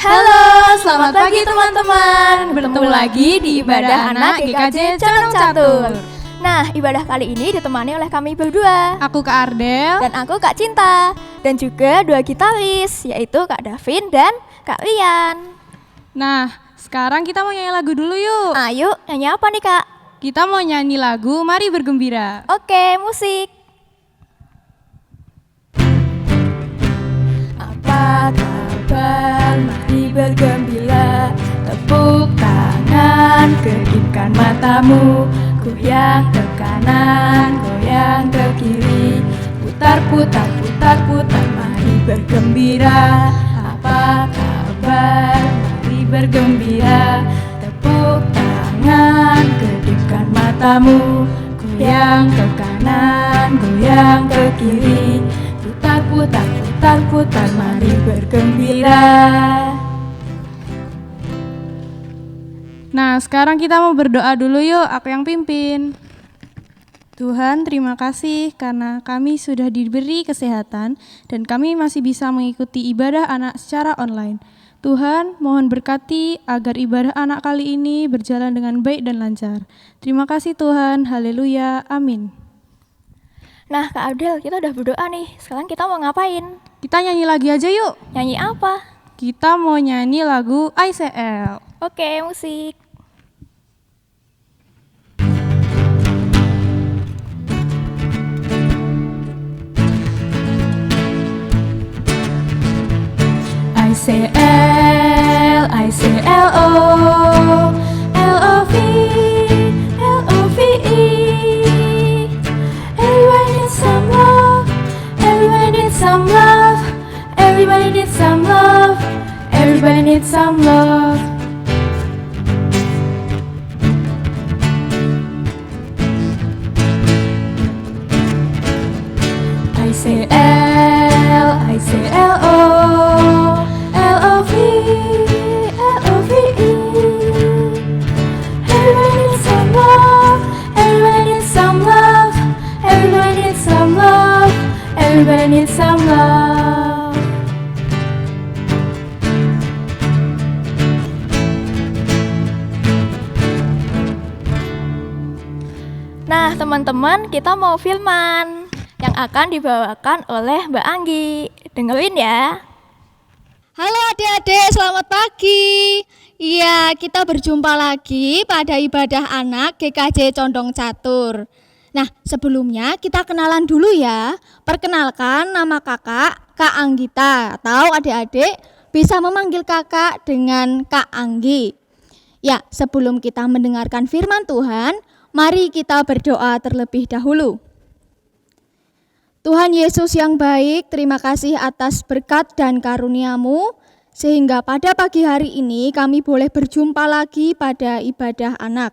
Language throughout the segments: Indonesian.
Halo, selamat pagi teman-teman. Bertemu lagi di Ibadah Anak GKJ Condong Catur. Nah, ibadah kali ini ditemani oleh kami berdua. Aku Kak Ardel dan aku Kak Cinta. Dan juga dua gitaris, yaitu Kak Davin dan Kak Rian. Nah, sekarang kita mau nyanyi lagu dulu yuk. Ayo, nyanyi apa nih Kak? Kita mau nyanyi lagu Mari Bergembira. Oke, musik. Apa kabar? Mari bergembira. Tepuk tangan, kedipkan matamu. Goyang ke kanan, goyang ke kiri. Putar, putar, putar, putar. Mari bergembira. Apa kabar? Mari bergembira. Tepuk tangan, kedipkan matamu. Goyang ke kanan, goyang ke kiri. Putar, putar, putar, putar. Mari bergembira. Nah, sekarang kita mau berdoa dulu yuk, aku yang pimpin. Tuhan, terima kasih karena kami sudah diberi kesehatan dan kami masih bisa mengikuti ibadah anak secara online. Tuhan, mohon berkati agar ibadah anak kali ini berjalan dengan baik dan lancar. Terima kasih Tuhan, haleluya, amin. Nah Kak Abdel, kita udah berdoa nih, sekarang kita mau ngapain? Kita nyanyi lagi aja yuk. Nyanyi apa? Kita mau nyanyi lagu ICL. Oke, musik. ICL, ICLO, LOVE, LOVE. Everybody needs some love, everybody needs some love, everybody needs some love, everybody needs some love. ICL, ICLO, LOVE, LOVE. Everybody needs some love, everybody needs some love, everybody needs some love, everybody needs some love. Nah teman-teman, kita mau filman yang akan dibawakan oleh Mbak Anggi. Dengerin ya. Halo adik-adik, selamat pagi. Iya, kita berjumpa lagi pada ibadah anak GKJ Condong Catur. Nah, sebelumnya kita kenalan dulu ya. Perkenalkan, nama kakak, Kak Anggita. Atau adik-adik bisa memanggil kakak dengan Kak Anggi. Ya, sebelum kita mendengarkan firman Tuhan, mari kita berdoa terlebih dahulu. Tuhan Yesus yang baik, terima kasih atas berkat dan karunia-Mu, sehingga pada pagi hari ini kami boleh berjumpa lagi pada ibadah anak.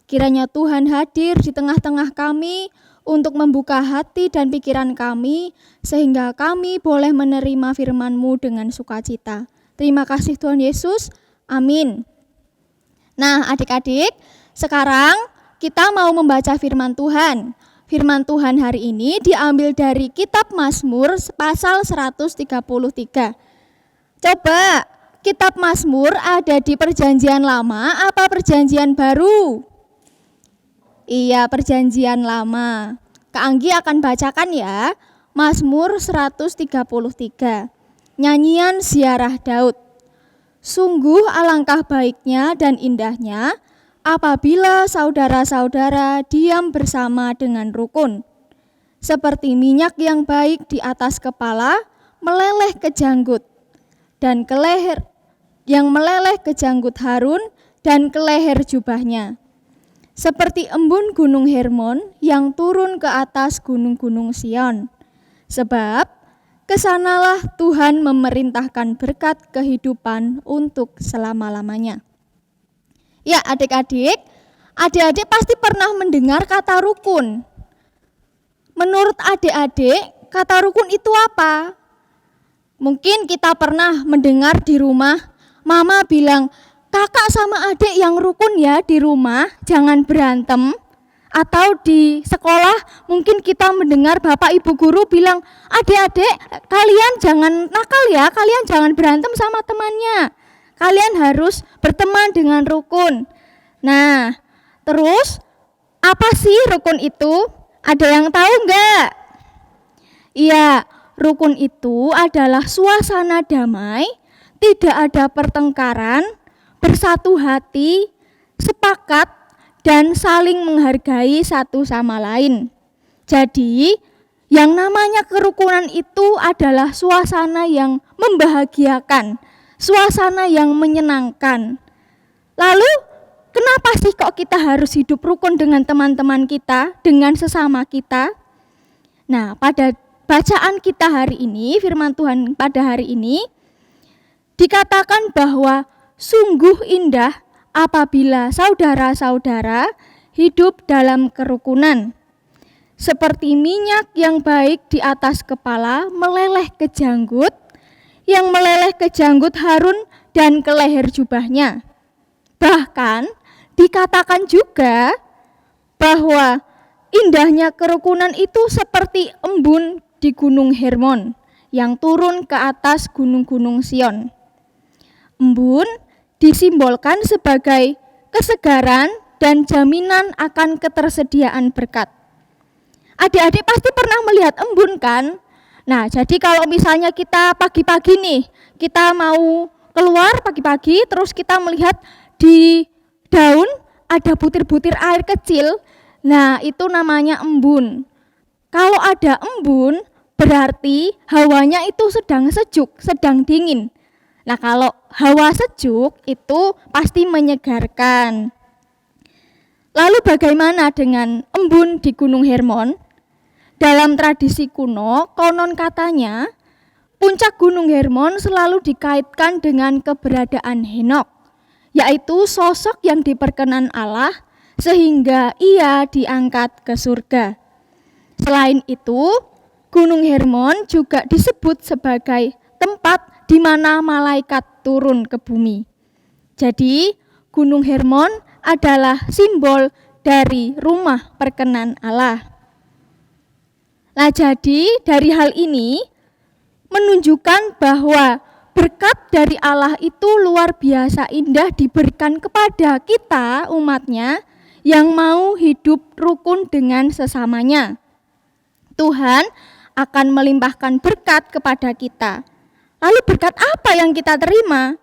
Kiranya Tuhan hadir di tengah-tengah kami untuk membuka hati dan pikiran kami, sehingga kami boleh menerima firman-Mu dengan sukacita. Terima kasih Tuhan Yesus, amin. Nah adik-adik, sekarang kita mau membaca firman Tuhan. Firman Tuhan hari ini diambil dari kitab Mazmur pasal 133. Coba, kitab Mazmur ada di perjanjian lama apa perjanjian baru? Iya, perjanjian lama. Kak Anggi akan bacakan ya, Mazmur 133. Nyanyian Ziarah Daud. Sungguh alangkah baiknya dan indahnya apabila saudara-saudara diam bersama dengan rukun, seperti minyak yang baik di atas kepala meleleh ke janggut, dan ke leher, yang meleleh ke janggut Harun dan ke leher jubahnya, seperti embun gunung Hermon yang turun ke atas gunung-gunung Sion. Sebab kesanalah Tuhan memerintahkan berkat kehidupan untuk selama-lamanya. Ya adik-adik pasti pernah mendengar kata rukun. Menurut adik-adik, kata rukun itu apa? Mungkin kita pernah mendengar di rumah, mama bilang, kakak sama adik yang rukun ya di rumah, jangan berantem. Atau di sekolah mungkin kita mendengar bapak ibu guru bilang, adik-adik kalian jangan nakal ya, kalian jangan berantem sama temannya. kalian harus berteman dengan rukun. Nah, terus apa sih rukun itu? Ada yang tahu enggak? Iya, rukun itu adalah suasana damai, tidak ada pertengkaran, bersatu hati, sepakat, dan saling menghargai satu sama lain. Jadi, yang namanya kerukunan itu adalah suasana yang membahagiakan, suasana yang menyenangkan. Lalu, kenapa sih kok kita harus hidup rukun dengan teman-teman kita, dengan sesama kita? Nah, pada bacaan kita hari ini, firman Tuhan pada hari ini, dikatakan bahwa sungguh indah apabila saudara-saudara hidup dalam kerukunan. Seperti minyak yang baik di atas kepala meleleh ke janggut, yang meleleh ke janggut Harun dan ke leher jubahnya. Bahkan dikatakan juga bahwa indahnya kerukunan itu seperti embun di Gunung Hermon yang turun ke atas gunung-gunung Sion. Embun disimbolkan sebagai kesegaran dan jaminan akan ketersediaan berkat. Adik-adik pasti pernah melihat embun kan? Nah, jadi kalau misalnya kita pagi-pagi nih, kita mau keluar pagi-pagi, terus kita melihat di daun ada butir-butir air kecil, nah itu namanya embun. Kalau ada embun, berarti hawanya itu sedang sejuk, sedang dingin. Nah, kalau hawa sejuk itu pasti menyegarkan. Lalu bagaimana dengan embun di Gunung Hermon? Dalam tradisi kuno, konon katanya, puncak Gunung Hermon selalu dikaitkan dengan keberadaan Henokh, yaitu sosok yang diperkenan Allah sehingga ia diangkat ke surga. Selain itu, Gunung Hermon juga disebut sebagai tempat di mana malaikat turun ke bumi. Jadi, Gunung Hermon adalah simbol dari rumah perkenan Allah. Nah, jadi dari hal ini menunjukkan bahwa berkat dari Allah itu luar biasa indah diberikan kepada kita umatnya yang mau hidup rukun dengan sesamanya. Tuhan akan melimpahkan berkat kepada kita. Lalu berkat apa yang kita terima?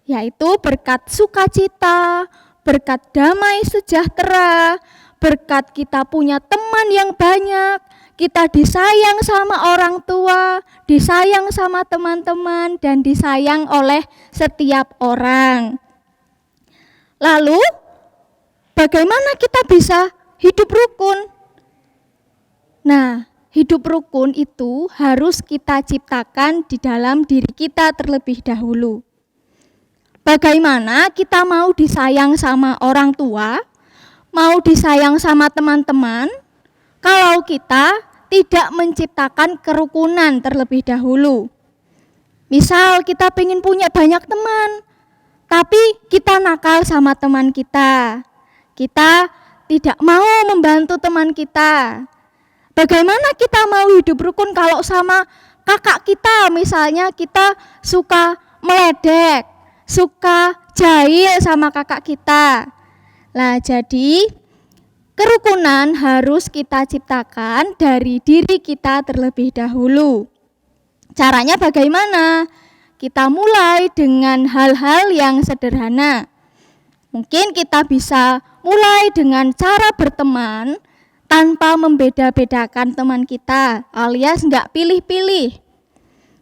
Yaitu berkat sukacita, berkat damai sejahtera, berkat kita punya teman yang banyak, kita disayang sama orang tua, disayang sama teman-teman, dan disayang oleh setiap orang. Lalu, bagaimana kita bisa hidup rukun? Nah, hidup rukun itu harus kita ciptakan di dalam diri kita terlebih dahulu. Bagaimana kita mau disayang sama orang tua, mau disayang sama teman-teman, kalau kita tidak menciptakan kerukunan terlebih dahulu. Misal kita pengen punya banyak teman, tapi kita nakal sama teman kita. Kita tidak mau membantu teman kita. Bagaimana kita mau hidup rukun kalau sama kakak kita, misalnya kita suka meledek, suka jahil sama kakak kita. Nah, jadi kerukunan harus kita ciptakan dari diri kita terlebih dahulu. Caranya bagaimana? Kita mulai dengan hal-hal yang sederhana. Mungkin kita bisa mulai dengan cara berteman tanpa membeda-bedakan teman kita, alias nggak pilih-pilih.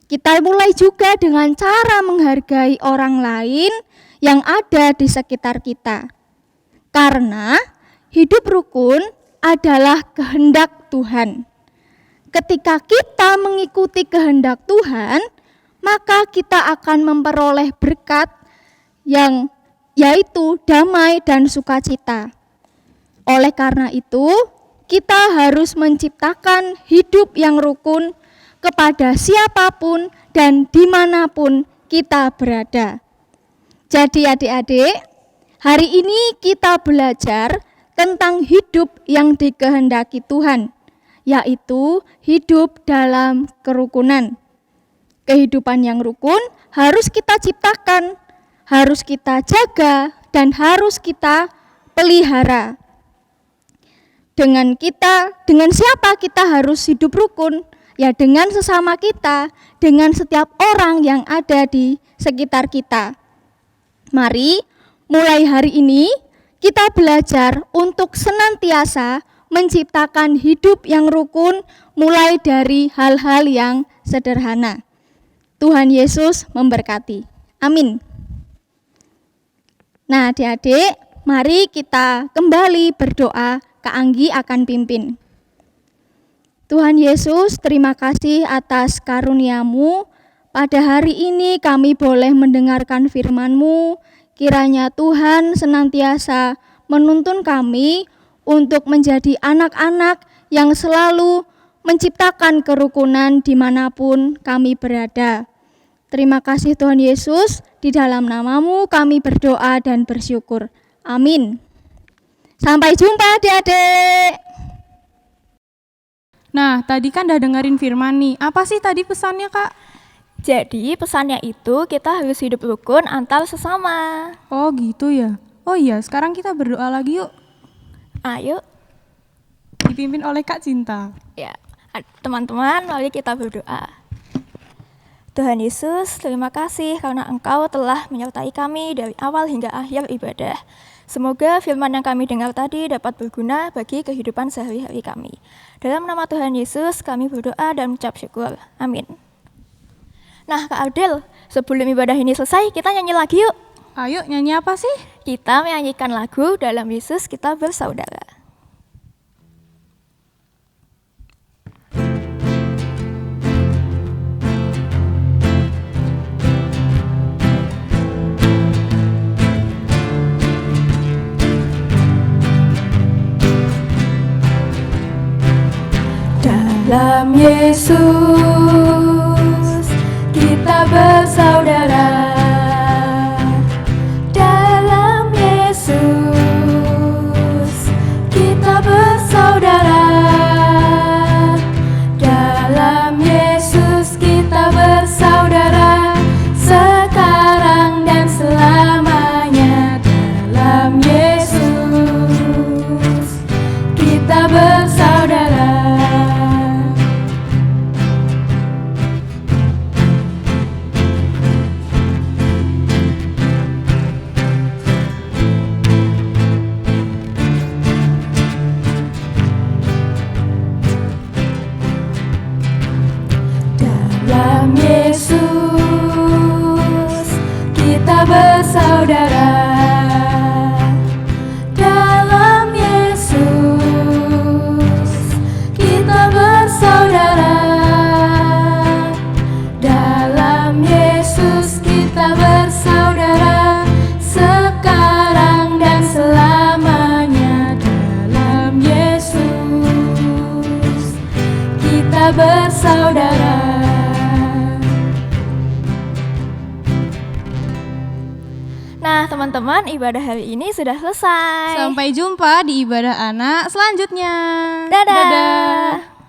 Kita mulai juga dengan cara menghargai orang lain yang ada di sekitar kita. Karena hidup rukun adalah kehendak Tuhan. Ketika kita mengikuti kehendak Tuhan, maka kita akan memperoleh berkat yang yaitu damai dan sukacita. Oleh karena itu, kita harus menciptakan hidup yang rukun kepada siapapun dan dimanapun kita berada. Jadi adik-adik, hari ini kita belajar tentang hidup yang dikehendaki Tuhan, yaitu hidup dalam kerukunan. Kehidupan yang rukun harus kita ciptakan harus kita jaga dan harus kita pelihara. Dengan siapa kita harus hidup rukun? Ya dengan sesama kita, dengan setiap orang yang ada di sekitar kita. Mari mulai hari ini kita belajar untuk senantiasa menciptakan hidup yang rukun mulai dari hal-hal yang sederhana. Tuhan Yesus memberkati. Amin. Nah, adik-adik, mari kita kembali berdoa. Kak Anggi akan pimpin. Tuhan Yesus, terima kasih atas karunia-Mu. Pada hari ini kami boleh mendengarkan firman-Mu. Kiranya Tuhan senantiasa menuntun kami untuk menjadi anak-anak yang selalu menciptakan kerukunan dimanapun kami berada. Terima kasih Tuhan Yesus, di dalam nama-Mu kami berdoa dan bersyukur. Amin. Sampai jumpa adik-adik. Nah, tadi kan udah dengerin firman nih. Apa sih tadi pesannya, Kak? Jadi pesannya itu kita harus hidup rukun antar sesama. Oh gitu ya. Oh iya, sekarang kita berdoa lagi yuk. Ayo Dipimpin oleh Kak Cinta. ya, teman-teman, mari kita berdoa. Tuhan Yesus, terima kasih karena Engkau telah menyertai kami dari awal hingga akhir ibadah. Semoga firman yang kami dengar tadi dapat berguna bagi kehidupan sehari-hari kami. Dalam nama Tuhan Yesus, kami berdoa dan mengucap syukur. Amin. Nah, Kak Adel, sebelum ibadah ini selesai, kita nyanyi lagi yuk. Ayo, nyanyi apa sih? Kita menyanyikan lagu Dalam Yesus Kita Bersaudara. Dalam Yesus kita bersaudara. Dalam Yesus kita bersaudara. Dalam Yesus kita bersaudara. Sekarang dan selamanya. Dalam Yesus kita bersaudara. Dalam Yesus kita bersaudara. Dalam Yesus kita bersaudara. Dalam Yesus kita bersaudara. Sekarang dan selamanya. Dalam Yesus kita bersaudara. Nah, teman-teman, ibadah hari ini sudah selesai. Sampai jumpa di ibadah anak selanjutnya. Dadah. Dadah.